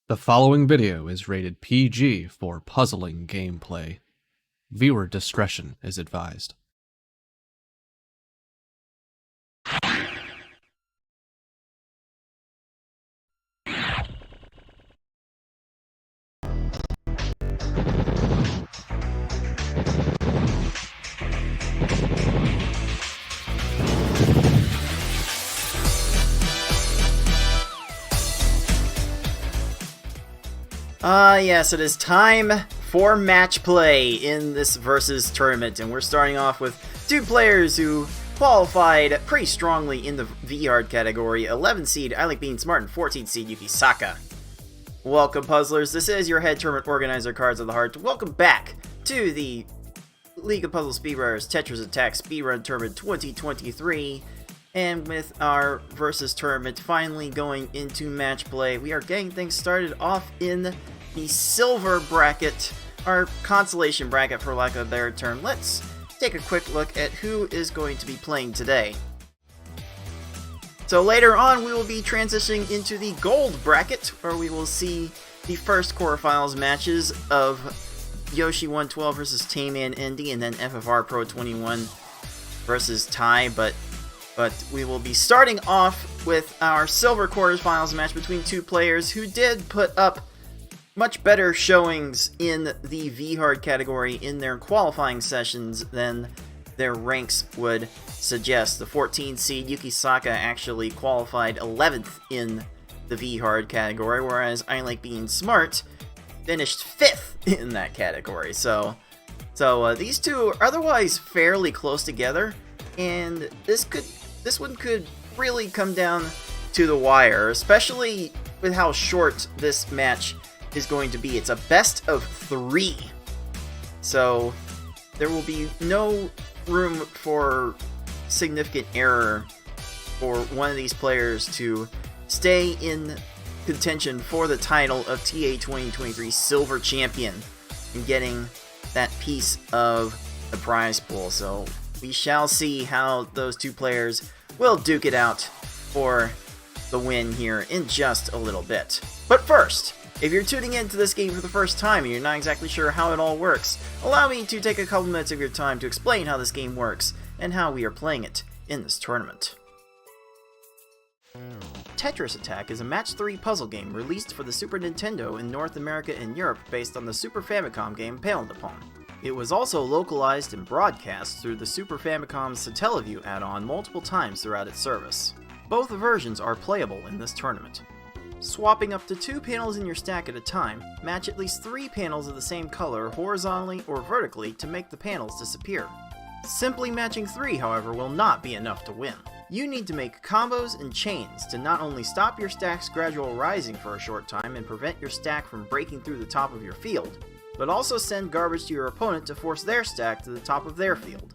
The following video is rated PG for puzzling gameplay. Viewer discretion is advised. Yes, it is time for match play in this versus tournament, and we're starting off with two players who qualified pretty strongly in the V-Hard category, 11 seed ilikebeingsmart and 14 seed Yukisaka. Welcome, puzzlers. This is your head tournament organizer, Cards of the Heart. Welcome back to the League of Puzzle Speedrunners Tetris Attack Speedrun Tournament 2023. And with our versus tournament finally going into match play, we are getting things started off in the silver bracket, our consolation bracket for lack of a better term. Let's take a quick look at who is going to be playing today. So later on we will be transitioning into the gold bracket, where we will see the first quarterfinals matches of Yoshi 112 versus Tayman Indy, and then FFR Pro 21 versus Ty, but we will be starting off with our silver quarterfinals match between two players who did put up much better showings in the V-Hard category in their qualifying sessions than their ranks would suggest. The 14 seed Yukisaka actually qualified 11th in the V-Hard category, whereas ilikebeingsmart finished 5th in that category. So these two are otherwise fairly close together, and this one could really come down to the wire, especially with how short this match is going to be. It's a best of 3. So there will be no room for significant error for one of these players to stay in contention for the title of TA 2023 Silver Champion and getting that piece of the prize pool. So we shall see how those two players will duke it out for the win here in just a little bit. But first, if you're tuning into this game for the first time and you're not exactly sure how it all works, allow me to take a couple minutes of your time to explain how this game works and how we are playing it in this tournament. Tetris Attack is a match 3 puzzle game released for the Super Nintendo in North America and Europe based on the Super Famicom game Panel Upon. It was also localized and broadcast through the Super Famicom's Satellaview add-on multiple times throughout its service. Both versions are playable in this tournament. Swapping up to 2 panels in your stack at a time, match at least 3 panels of the same color horizontally or vertically to make the panels disappear. Simply matching 3, however, will not be enough to win. You need to make combos and chains to not only stop your stack's gradual rising for a short time and prevent your stack from breaking through the top of your field, but also send garbage to your opponent to force their stack to the top of their field.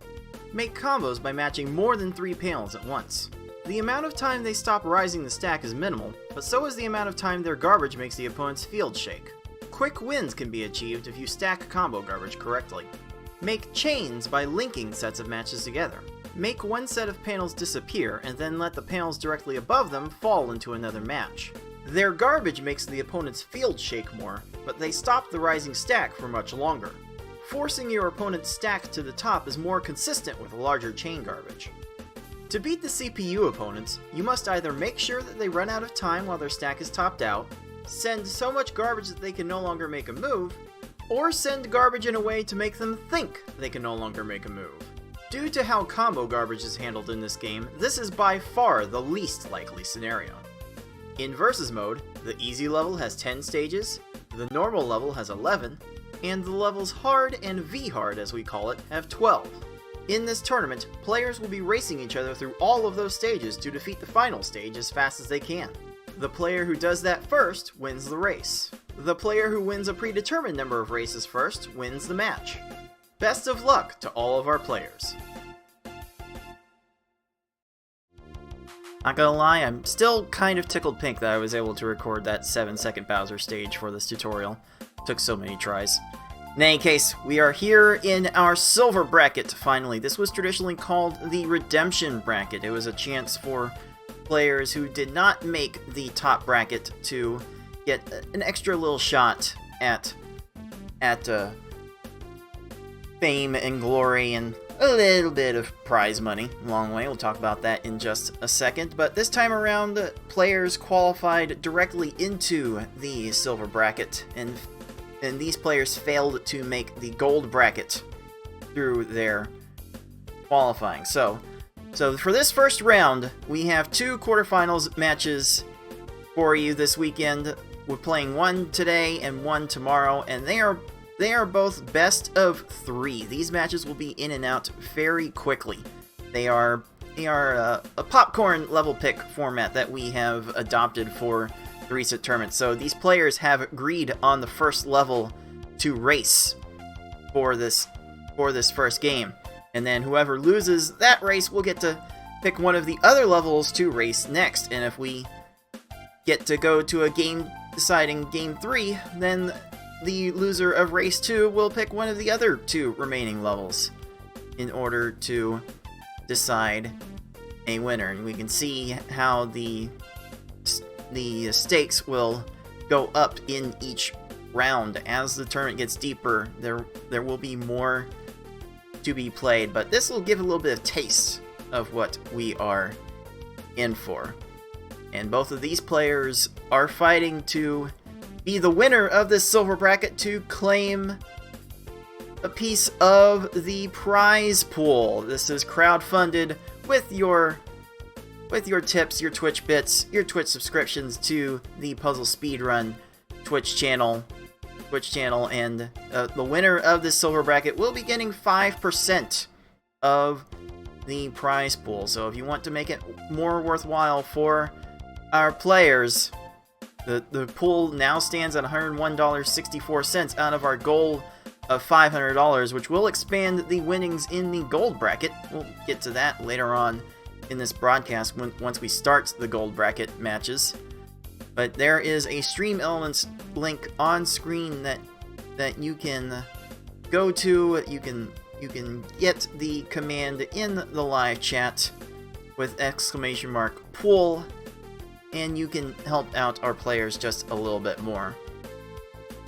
Make combos by matching more than 3 panels at once. The amount of time they stop rising the stack is minimal, but so is the amount of time their garbage makes the opponent's field shake. Quick wins can be achieved if you stack combo garbage correctly. Make chains by linking sets of matches together. Make one set of panels disappear and then let the panels directly above them fall into another match. Their garbage makes the opponent's field shake more, but they stop the rising stack for much longer. Forcing your opponent's stack to the top is more consistent with larger chain garbage. To beat the CPU opponents, you must either make sure that they run out of time while their stack is topped out, send so much garbage that they can no longer make a move, or send garbage in a way to make them think they can no longer make a move. Due to how combo garbage is handled in this game, this is by far the least likely scenario. In Versus mode, the easy level has 10 stages, the normal level has 11, and the levels Hard and V-Hard, as we call it, have 12. In this tournament, players will be racing each other through all of those stages to defeat the final stage as fast as they can. The player who does that first wins the race. The player who wins a predetermined number of races first wins the match. Best of luck to all of our players. Not gonna lie, I'm still kind of tickled pink that I was able to record that 7-second Bowser stage for this tutorial. Took so many tries. In any case, we are here in our silver bracket finally. This was traditionally called the redemption bracket. It was a chance for players who did not make the top bracket to get an extra little shot at fame and glory and a little bit of prize money along the way. We'll talk about that in just a second. But this time around, players qualified directly into the silver bracket, and these players failed to make the gold bracket through their qualifying. So for this first round, we have 2 quarterfinals matches for you this weekend. We're playing one today and one tomorrow, and they are both best of 3. These matches will be in and out very quickly. They are a popcorn level pick format that we have adopted for the recent tournament. So these players have agreed on the first level to race for this first game, and then whoever loses that race will get to pick one of the other levels to race next. And if we get to go to a game deciding game 3, then the loser of race 2 will pick one of the other 2 remaining levels in order to decide a winner. And we can see how the stakes will go up in each round. As the tournament gets deeper, there will be more to be played, but this will give a little bit of taste of what we are in for. And both of these players are fighting to be the winner of this silver bracket to claim a piece of the prize pool. This is crowdfunded with your tips, your Twitch bits, your Twitch subscriptions to the Puzzle Speedrun Twitch channel, and the winner of this silver bracket will be getting 5% of the prize pool. So if you want to make it more worthwhile for our players, the pool now stands at $101.64 out of our goal of $500, which will expand the winnings in the gold bracket. We'll get to that later on in this broadcast once we start the gold bracket matches. But there is a Stream Elements link on screen that you can go to. You can get the command in the live chat with !pool, and you can help out our players just a little bit more.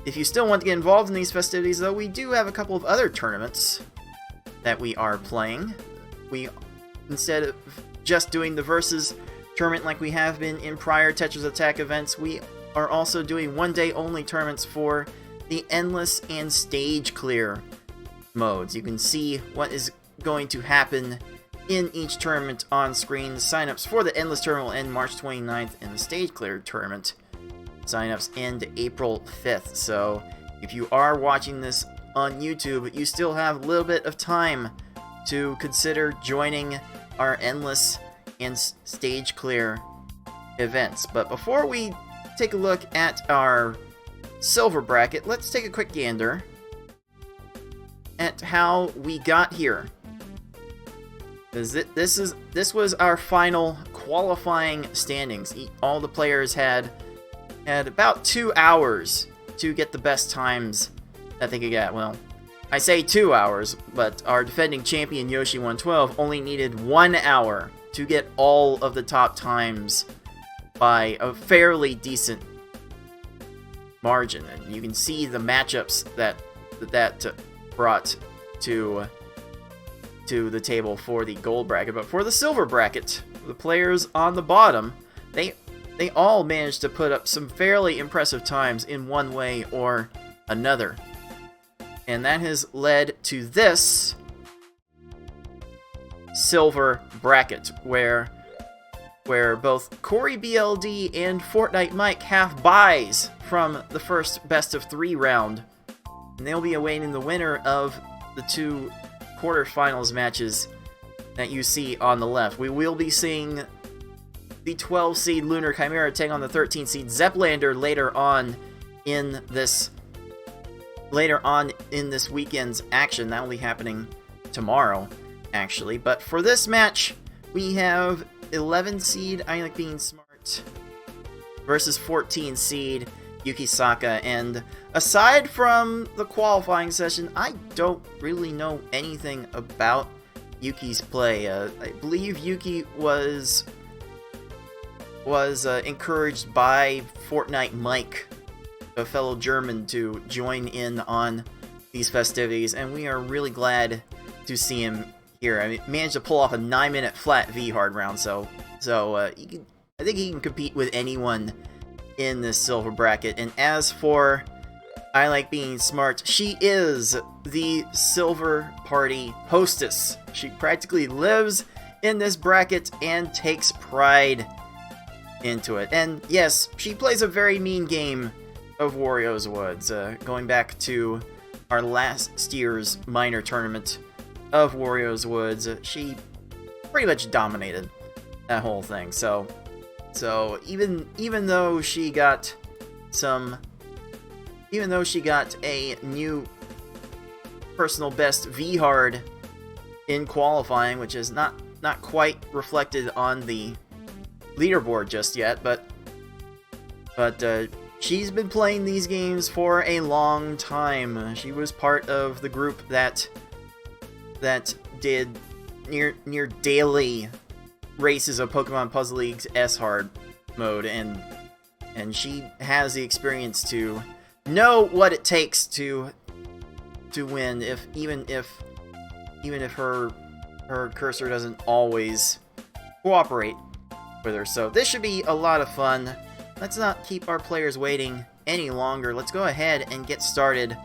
If you still want to get involved in these festivities, though, we do have a couple of other tournaments that we are playing. Instead of just doing the Versus tournament like we have been in prior Tetris Attack events, we are also doing one-day only tournaments for the Endless and Stage Clear modes. You can see what is going to happen in each tournament on screen. Signups for the Endless tournament will end March 29th, and the Stage Clear tournament signups end April 5th. So if you are watching this on YouTube, you still have a little bit of time to consider joining our Endless and Stage Clear events. But before we take a look at our silver bracket, let's take a quick gander at how we got here. This was our final qualifying standings. All the players had about 2 hours to get the best times that they could get. Well, I say 2 hours, but our defending champion Yoshi 112 only needed 1 hour to get all of the top times by a fairly decent margin. And you can see the matchups that brought to the table for the gold bracket. But for the silver bracket, the players on the bottom, they all managed to put up some fairly impressive times in one way or another. And that has led to this silver bracket, where both Corey BLD and Fortnite Mike have buys from the first best of 3 round, and they'll be awaiting the winner of the 2 quarterfinals matches that you see on the left. We will be seeing the 12 seed Lunar Chimera take on the 13 seed Zeplander later on in this weekend's action. That will be happening tomorrow, actually. But for this match, we have 11 seed ilikebeingsmart versus 14 seed Yukisaka. And aside from the qualifying session, I don't really know anything about Yuki's play. I believe Yuki was was encouraged by Fortnite Mike, a fellow German, to join in on these festivities, and we are really glad to see him here. I mean, managed to pull off a 9-minute flat V hard round, so I think he can compete with anyone in this silver bracket. And as for I Like Being Smart, she is the silver party hostess. She practically lives in this bracket and takes pride into it. And yes, she plays a very mean game of Wario's Woods, going back to our last year's minor tournament of Wario's Woods. She pretty much dominated that whole thing. So even though she got a new personal best V hard in qualifying, which is not quite reflected on the leaderboard just yet, but she's been playing these games for a long time. She was part of the group that did near daily races of Pokemon Puzzle League's S-Hard mode, and she has the experience to know what it takes to win, even if her cursor doesn't always cooperate with her. So this should be a lot of fun. Let's not keep our players waiting any longer. Let's go ahead and get started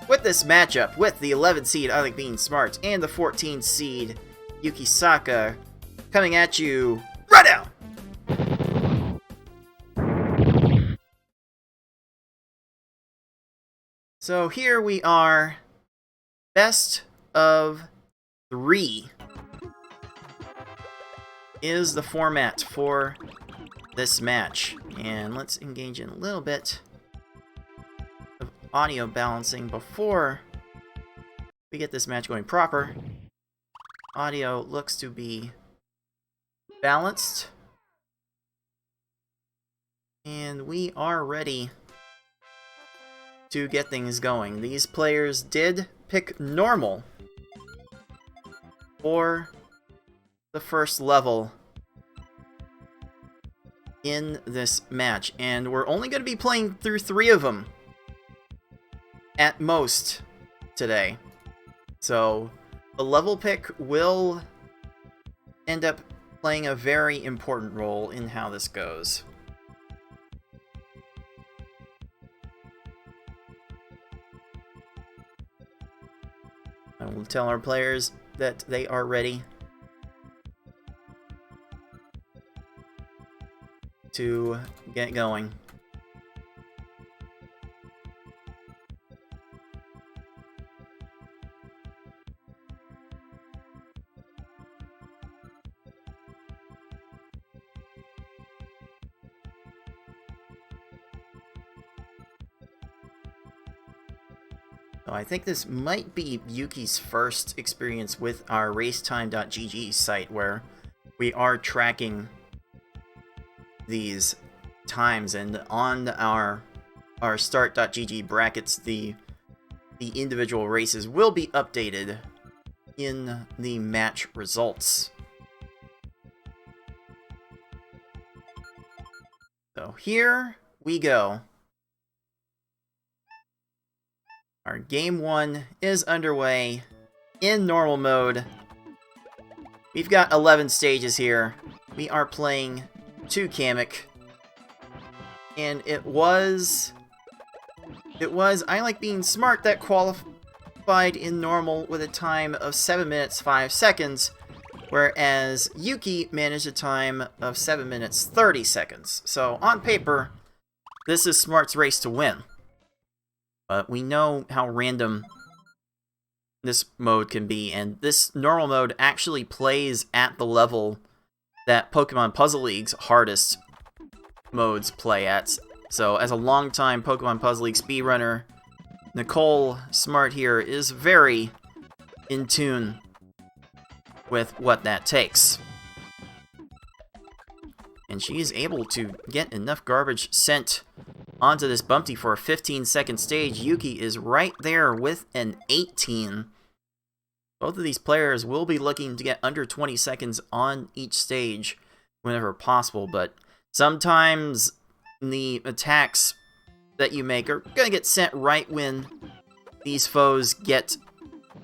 with this matchup with the 11 seed I Like Being Smart and the 14 seed Yukisaka, coming at you right now. So here we are, best of 3 is the format for this match. And let's engage in a little bit of audio balancing before we get this match going proper. Audio looks to be balanced, and we are ready to get things going. These players did pick normal for the first level in this match, and we're only going to be playing through 3 of them at most today. So the level pick will end up playing a very important role in how this goes. I will tell our players that they are ready to get going. So I think this might be Yuki's first experience with our racetime.gg site, where we are tracking these times, and on our start.gg brackets, the individual races will be updated in the match results. So here we go. Our game 1 is underway in normal mode. We've got 11 stages here. We are playing 2 Kamek, and it was I Like Being Smart that qualified in normal with a time of 7 minutes 5 seconds, whereas Yuki managed a time of 7 minutes 30 seconds. So on paper, this is Smart's race to win. But we know how random this mode can be, and this normal mode actually plays at the level that Pokemon Puzzle League's hardest modes play at. So as a longtime Pokemon Puzzle League speedrunner, Nicole Smart here is very in tune with what that takes. And she is able to get enough garbage sent onto this Bumpty for a 15-second stage. Yuki is right there with an 18. Both of these players will be looking to get under 20 seconds on each stage whenever possible, but Sometimes the attacks that you make are going to get sent right when these foes get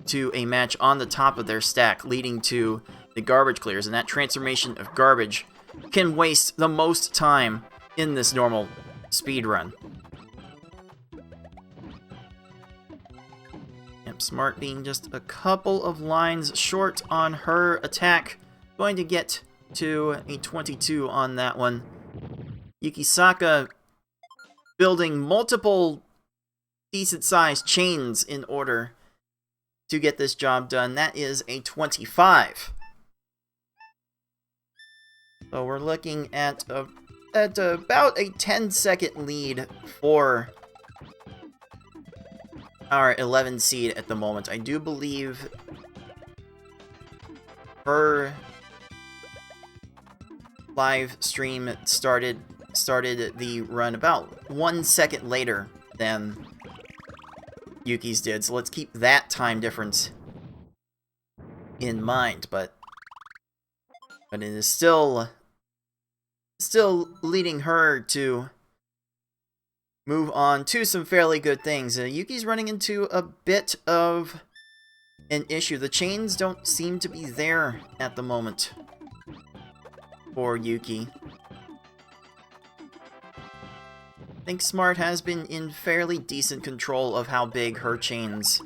to a match on the top of their stack, leading to the garbage clears, and that transformation of garbage can waste the most time in this normal speedrun. Yep, Smart being just a couple of lines short on her attack, going to get to a 22 on that one. Yukisaka building multiple decent-sized chains in order to get this job done. That is a 25. So we're looking at about a 10-second lead for our 11 seed at the moment. I do believe her live stream started the run about 1 second later than Yuki's did, so let's keep that time difference in mind, but it is still leading her to move on to some fairly good things. Yuki's running into a bit of an issue. The chains don't seem to be there at the moment for Yuki. I think Smart has been in fairly decent control of how big her chains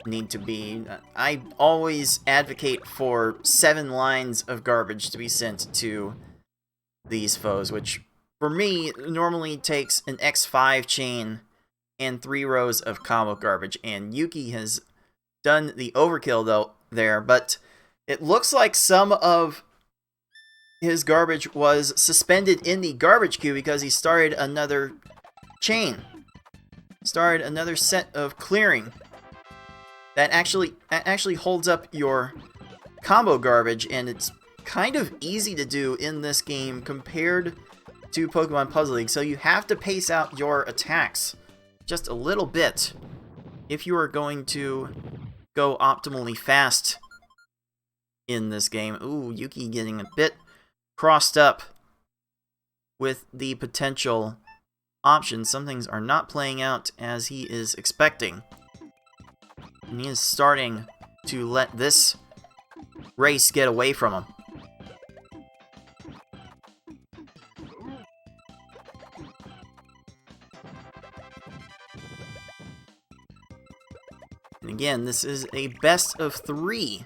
need to be. I always advocate for 7 lines of garbage to be sent to these foes, which for me normally takes an X5 chain and 3 rows of combo garbage, and Yuki has done the overkill though there, but it looks like some of his garbage was suspended in the garbage queue because he started another chain. Started another set of clearing that actually holds up your combo garbage, and it's kind of easy to do in this game compared to Pokemon Puzzle League. So you have to pace out your attacks just a little bit if you are going to go optimally fast in this game. Ooh, Yuki getting a bit crossed up with the potential options. Some things are not playing out as he is expecting. And he is starting to let this race get away from him. And again, this is a best of 3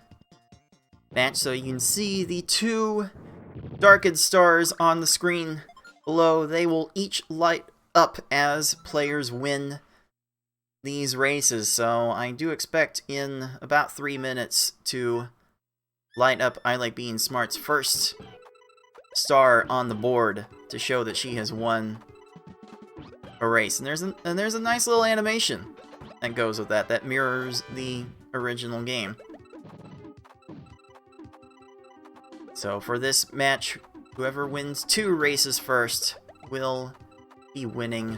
match, so you can see the 2 darkened stars on the screen below. They will each light up as players win these races, so I do expect in about 3 minutes to light up ilikebeingsmart's first star on the board to show that she has won a race. And there's a nice little animation that goes with that mirrors the original game. So for this match, whoever wins 2 races first will be winning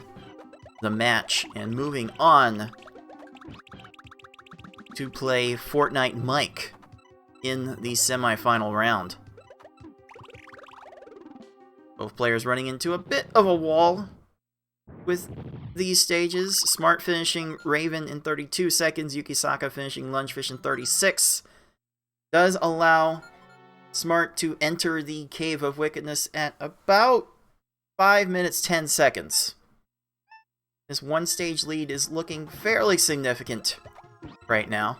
the match and moving on to play Fortnite Mike in the semi-final round. Both players running into a bit of a wall with these stages. Smart finishing Raven in 32 seconds, Yukisaka finishing Lungefish in 36. Does allow Smart to enter the Cave of Wickedness at about 5 minutes 10 seconds. This 1 stage lead is looking fairly significant right now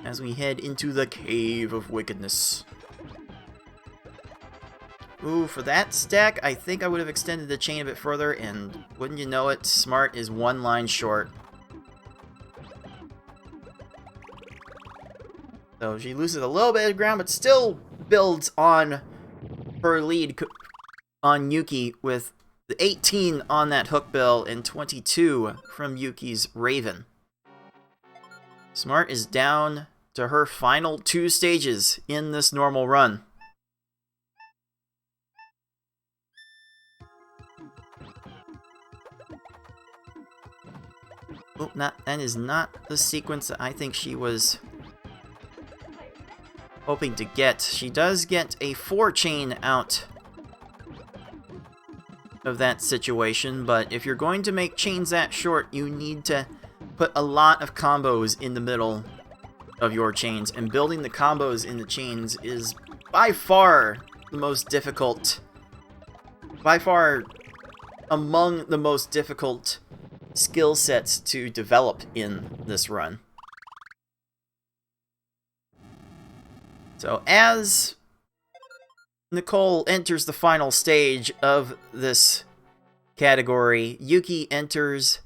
as we head into the Cave of Wickedness. Ooh, for that stack, I think I would have extended the chain a bit further, and wouldn't you know it, Smart is 1 line short. So she loses a little bit of ground, but still builds on her lead on Yuki with the 18 on that hook bill and 22 from Yuki's Raven. Smart is down to her final 2 stages in this normal run. Oh, that is not the sequence that I think she was hoping to get. She does get a 4 chain out of that situation, but if you're going to make chains that short, you need to put a lot of combos in the middle of your chains, and building the combos in the chains is by far the most difficult, by far among the most difficult skill sets to develop in this run. So as Nicole enters the final stage of this category, Yuki enters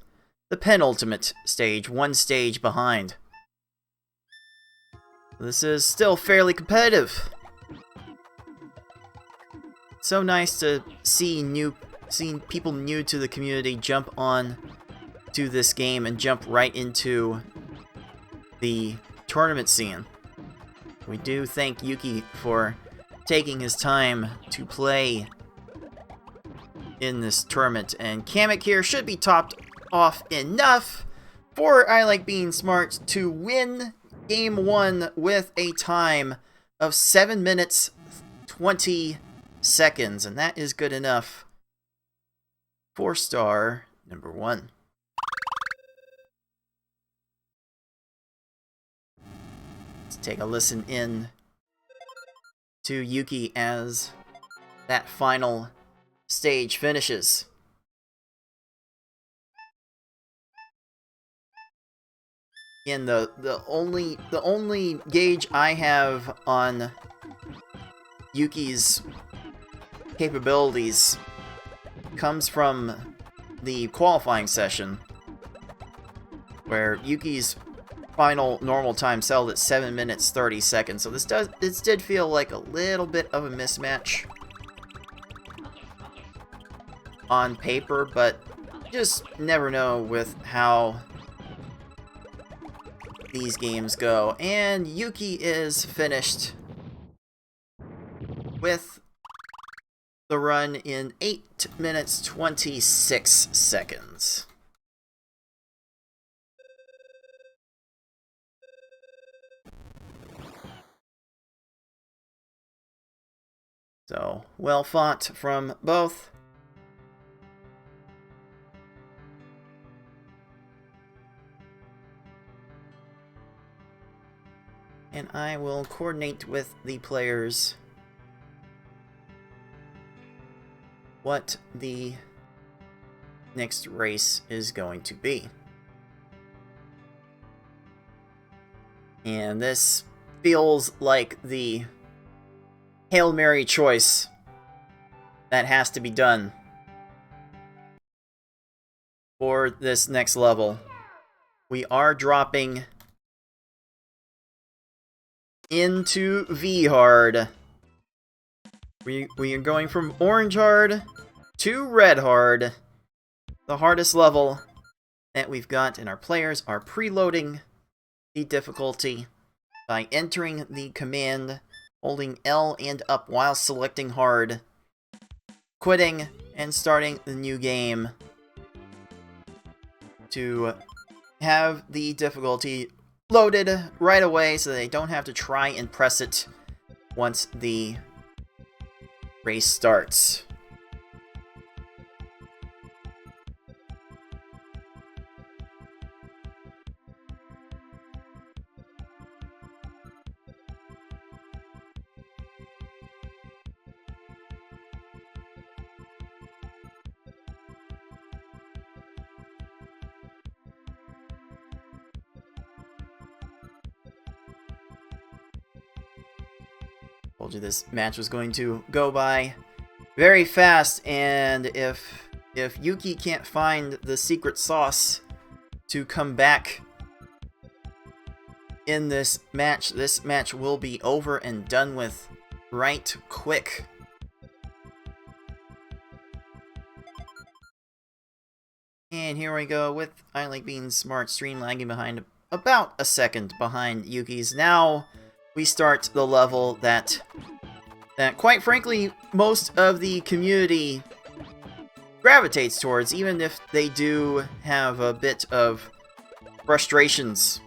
the penultimate stage, one stage behind. This is still fairly competitive. So nice to see people new to the community jump on to this game and jump right into the tournament scene. We do thank Yuki for taking his time to play in this tournament, and Kamek here should be topped off enough for ilikebeingsmart to win Game 1 with a time of 7 minutes 20 seconds, and that is good enough for star number 1. Let's take a listen in to Yuki as that final stage finishes. And the only gauge I have on Yuki's capabilities comes from the qualifying session, where Yuki's final normal time settled at 7 minutes 30 seconds. So this did feel like a little bit of a mismatch on paper, but you just never know with how these games go. And Yuki is finished with the run in 8 minutes 26 seconds. So, well fought from both. And I will coordinate with the players what the next race is going to be. And this feels like the Hail Mary choice that has to be done for this next level. We are dropping into V hard. We are going from orange hard to red hard, the hardest level that we've got, and our players are preloading the difficulty by entering the command, holding L and up while selecting hard, quitting, and starting the new game to have the difficulty loaded right away so they don't have to try and press it once the race starts. Told you this match was going to go by very fast, and if Yuki can't find the secret sauce to come back in this match will be over and done with right quick. And here we go with ilikebeingsmart stream lagging behind about a second behind Yuki's. Now we start the level that quite frankly most of the community gravitates towards, even if they do have a bit of frustrations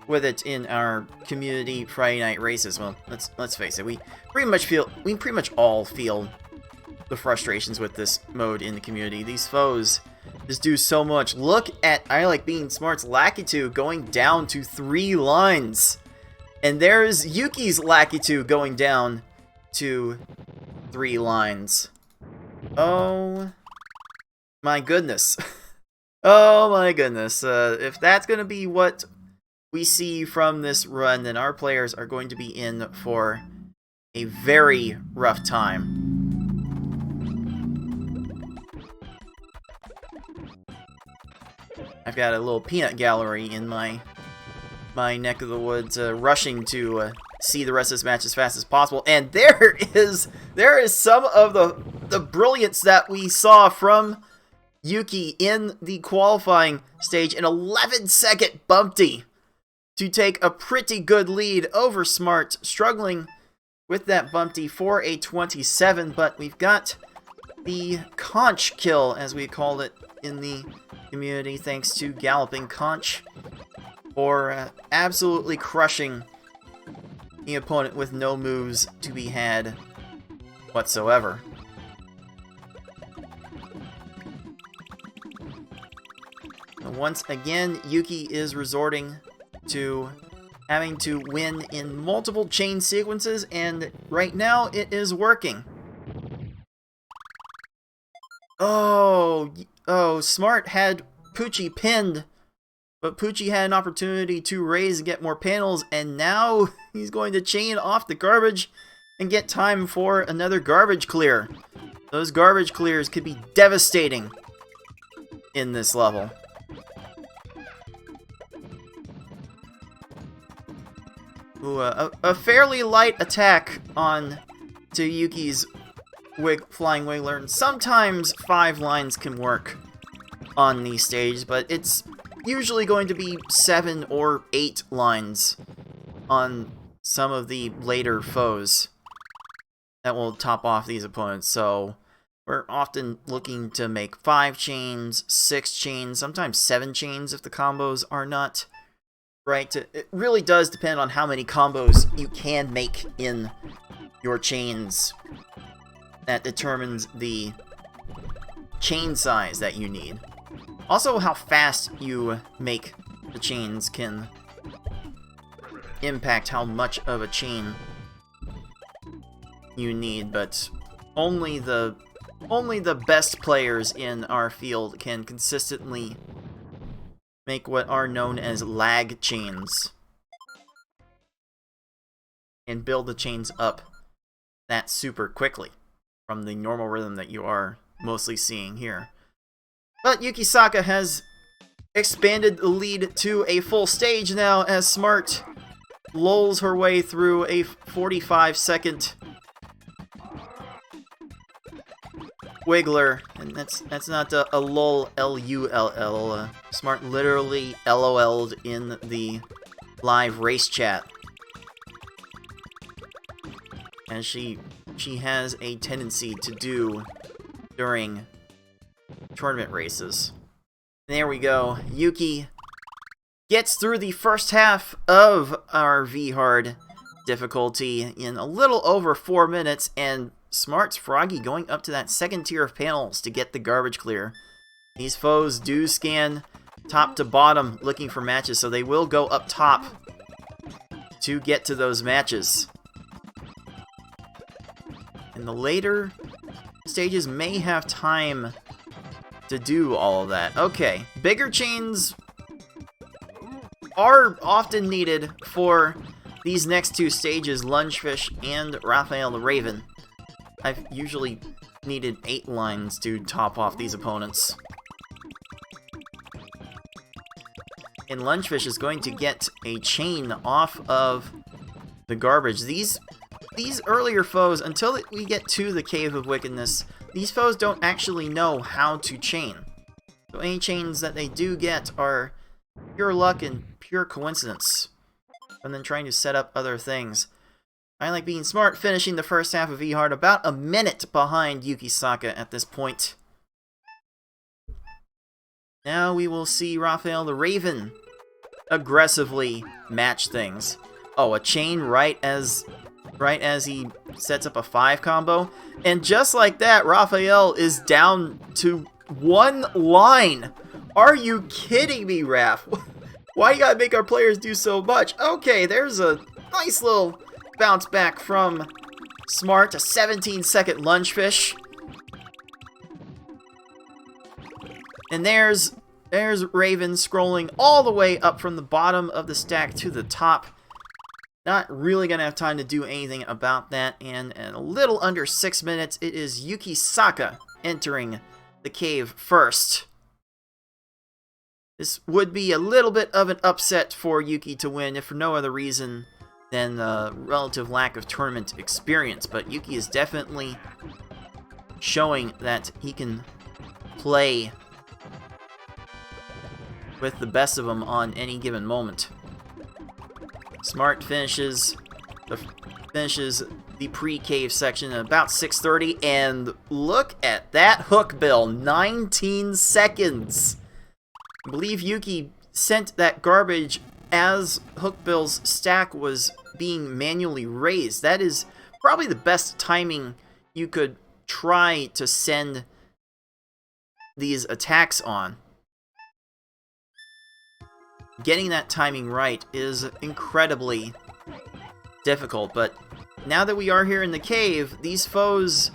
with it in our community Friday night races. Well, let's face it, we pretty much all feel the frustrations with this mode in the community. These foes just do so much. Look at I Like Being Smart's Lakitu going down to 3 lines. And there's Yuki's Lakitu going down to 3 lines. Oh my goodness. Oh my goodness. If that's going to be what we see from this run, then our players are going to be in for a very rough time. I've got a little peanut gallery in my neck of the woods, rushing to see the rest of this match as fast as possible. And there is some of the brilliance that we saw from Yuki in the qualifying stage. An 11-second bumpty to take a pretty good lead over Smart, struggling with that bumpty for a 27, but we've got the conch kill, as we called it in the community, thanks to Galloping Conch, for absolutely crushing the opponent with no moves to be had whatsoever. And once again, Yuki is resorting to having to win in multiple chain sequences, and right now it is working. Oh, Smart had Poochie pinned, but Poochie had an opportunity to raise and get more panels, and now he's going to chain off the garbage and get time for another garbage clear. Those garbage clears could be devastating in this level. Ooh, a fairly light attack on to Yuki's Flying Wiggler. And sometimes 5 lines can work on these stages, but it's usually going to be 7 or 8 lines on some of the later foes that will top off these opponents. So we're often looking to make 5 chains, 6 chains, sometimes 7 chains if the combos are not right. It really does depend on how many combos you can make in your chains. That determines the chain size that you need. Also, how fast you make the chains can impact how much of a chain you need, but only the best players in our field can consistently make what are known as lag chains and build the chains up that super quickly from the normal rhythm that you are mostly seeing here. But Yukisaka has expanded the lead to a full stage now as Smart lulls her way through a 45-second Wiggler, and that's not a lull, L-U-L-L. Smart literally LOL'd in the live race chat, as she has a tendency to do during tournament races. There we go. Yuki gets through the first half of our V-Hard difficulty in a little over 4 minutes, and Smart's Froggy going up to that second tier of panels to get the garbage clear. These foes do scan top to bottom looking for matches, so they will go up top to get to those matches. And the later stages may have time to do all of that. Okay, bigger chains are often needed for these next 2 stages, Lungefish and Raphael the Raven. I've usually needed 8 lines to top off these opponents. And Lungefish is going to get a chain off of the garbage. These earlier foes, until we get to the Cave of Wickedness, these foes don't actually know how to chain. So any chains that they do get are pure luck and pure coincidence, and then trying to set up other things. I Like Being Smart finishing the first half of V-Hard about a minute behind Yukisaka at this point. Now we will see Raphael the Raven aggressively match things. Oh, a chain right as right as he sets up a 5 combo. And just like that, Raphael is down to 1 line. Are you kidding me, Raph? Why you gotta make our players do so much? Okay, there's a nice little bounce back from Smart, a 17-second lunge fish. And there's Raven scrolling all the way up from the bottom of the stack to the top. Not really going to have time to do anything about that. And in a little under 6 minutes, it is Yukisaka entering the cave first. This would be a little bit of an upset for Yuki to win, if for no other reason than the relative lack of tournament experience. But Yuki is definitely showing that he can play with the best of them on any given moment. Smart finishes the pre-cave section at about 6:30, and look at that hook bill, 19 seconds. I believe Yuki sent that garbage as Hookbill's stack was being manually raised. That is probably the best timing you could try to send these attacks on. Getting that timing right is incredibly difficult, but now that we are here in the cave, these foes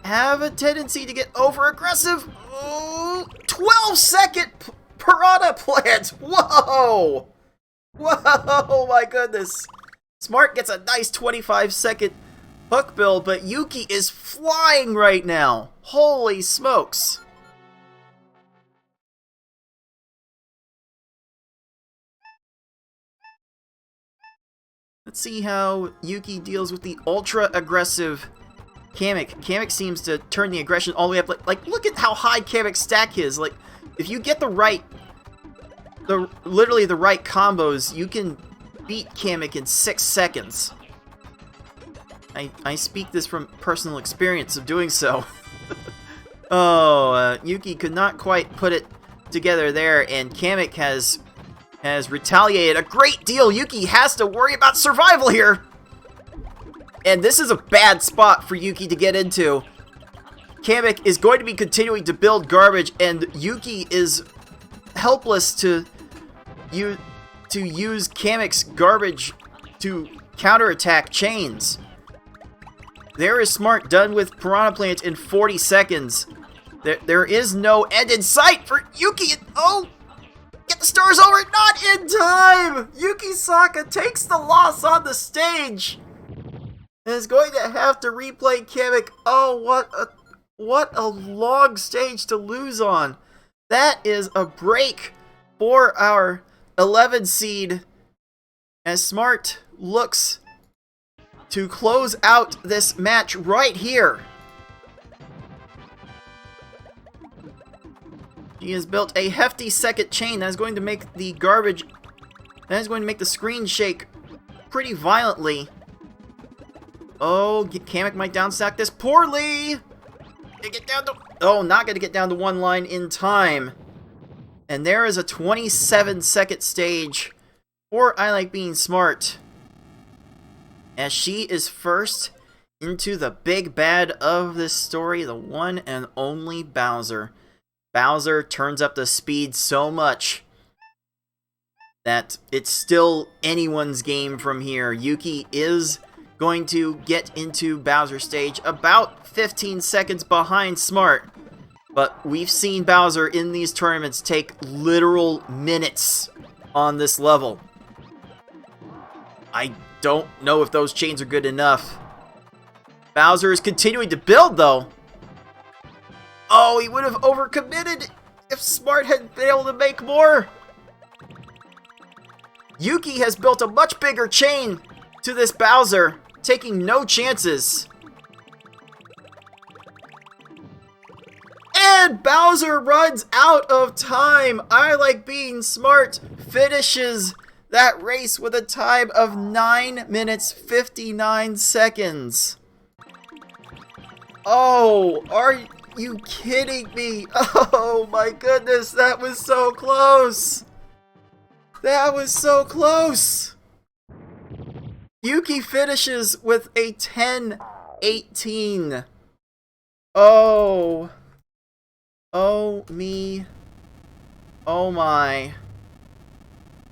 have a tendency to get over-aggressive. Oh, 12-second piranha plant! Whoa! Whoa, my goodness. Smart gets a nice 25-second hook bill, but Yuki is flying right now. Holy smokes. Let's see how Yuki deals with the ultra-aggressive Kamek. Kamek seems to turn the aggression all the way up. Like look at how high Kamek's stack is. Like, if you get literally the right combos, you can beat Kamek in 6 seconds. I speak this from personal experience of doing so. Yuki could not quite put it together there, and Kamek has retaliated a great deal. Yuki has to worry about survival here. And this is a bad spot for Yuki to get into. Kamek is going to be continuing to build garbage, and Yuki is helpless to use Kamek's garbage to counterattack chains. There is Smart done with Piranha Plant in 40 seconds. There is no end in sight for Yuki. Oh! Get the stars over! Not in time! Yukisaka takes the loss on the stage! And is going to have to replay Kamek. Oh, what a long stage to lose on. That is a break for our 11 seed as Smart looks to close out this match right here. He has built a hefty second chain that is going to make the garbage, that is going to make the screen shake pretty violently. Oh, Kamek might downstack this poorly. Get down to, oh, not going to get down to 1 line in time. And there is a 27-second stage for I Like Being Smart, as she is first into the big bad of this story, the one and only Bowser. Bowser turns up the speed so much that it's still anyone's game from here. Yuki is going to get into Bowser stage about 15 seconds behind Smart, but we've seen Bowser in these tournaments take literal minutes on this level. I don't know if those chains are good enough. Bowser is continuing to build, though. Oh, he would have overcommitted if Smart had been able to make more. Yuki has built a much bigger chain to this Bowser, taking no chances. And Bowser runs out of time. I Like Being Smart finishes that race with a time of 9 minutes 59 seconds. Oh, are you kidding me? Oh my goodness, that was so close. That was so close. Yuki finishes with a 10-18. Oh. Oh me. Oh my.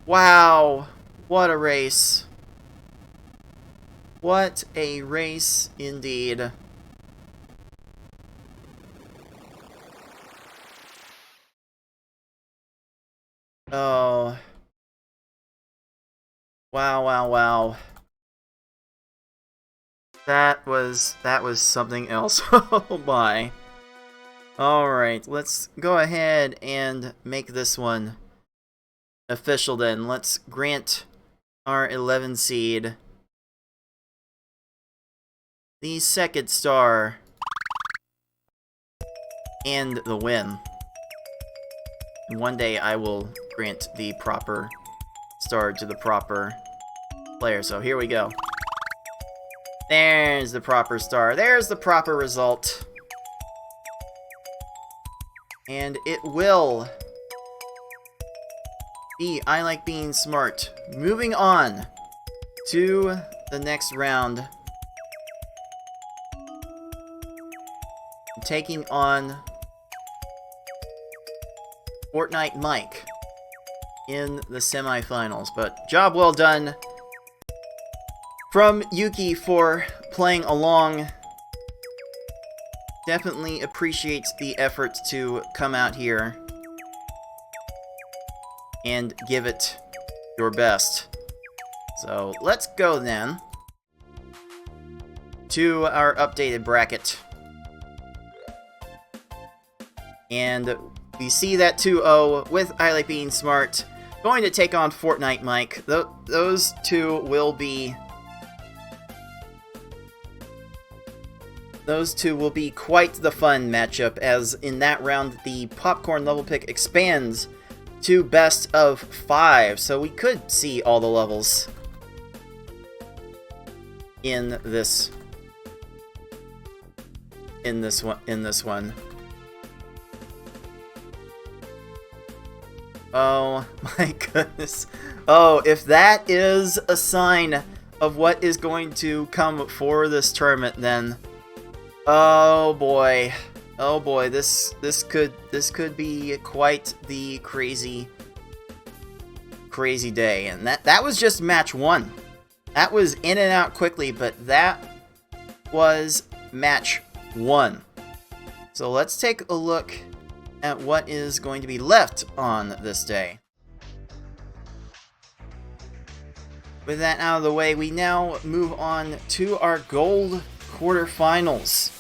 Wow. What a race. What a race indeed. Oh. Wow, wow, wow. That was something else. Oh my. Alright, let's go ahead and make this one official then. Let's grant our 11 seed the second star and the win. And one day I will grant the proper star to the proper player. So here we go. There's the proper star. There's the proper result. And it will be I Like Being Smart. Moving on to the next round. Taking on Fortnite Mike in the semifinals. But job well done from Yuki for playing along. Definitely appreciates the effort to come out here and give it your best. So let's go then to our updated bracket. And we see that 2-0 with I Like Being Smart going to take on Fortnite Mike. Those two will be quite the fun matchup, as in that round the popcorn level pick expands to best of 5, so we could see all the levels in this one. Oh my goodness. Oh, if that is a sign of what is going to come for this tournament, then oh boy, this could be quite the crazy day. And that was just match 1. That was in and out quickly, but that was match 1. So let's take a look at what is going to be left on this day. With that out of the way, we now move on to our gold quarterfinals,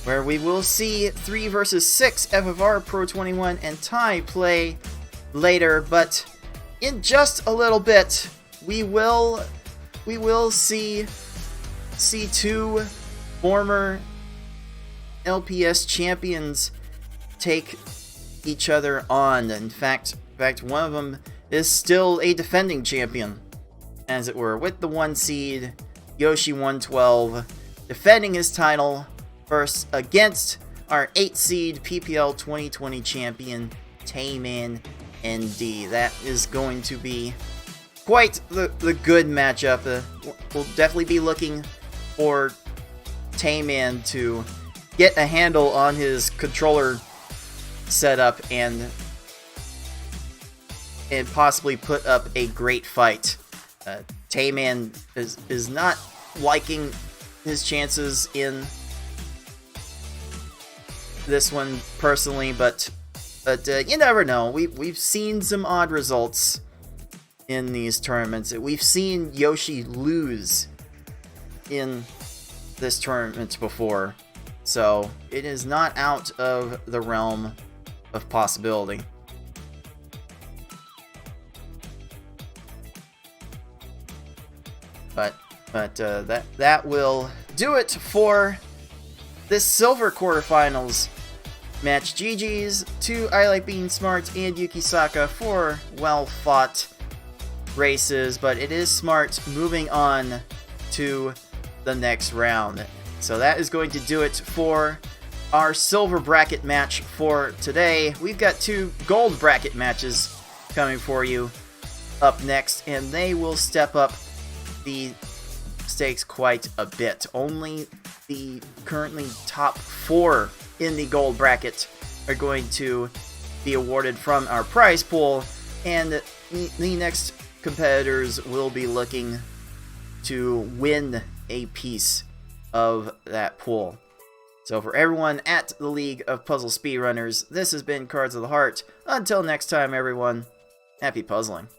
where we will see 3 versus 6 FFR Pro 21 and Ty play later, but in just a little bit we will see 2 former LPS champions take each other on. In fact, one of them is still a defending champion, as it were, with the 1 seed Yoshi 112 defending his title first against our 8 seed PPL 2020 champion Tayman ND. That is going to be quite the good matchup. We'll definitely be looking for Tayman to get a handle on his controller setup and possibly put up a great fight. Tayman is not liking his chances in this one personally, but you never know. We've seen some odd results in these tournaments. We've seen Yoshi lose in this tournament before, so it is not out of the realm of possibility. But that will do it for this silver quarterfinals match. GG's to I Like Being Smart and Yukisaka for well-fought races, but it is Smart moving on to the next round. So that is going to do it for our silver bracket match for today. We've got 2 gold bracket matches coming for you up next, and they will step up the stakes quite a bit. Only the currently top 4 in the gold bracket are going to be awarded from our prize pool, and the next competitors will be looking to win a piece of that pool. So for everyone at the League of Puzzle Speedrunners, this has been Cards of the Heart. Until next time, everyone, happy puzzling.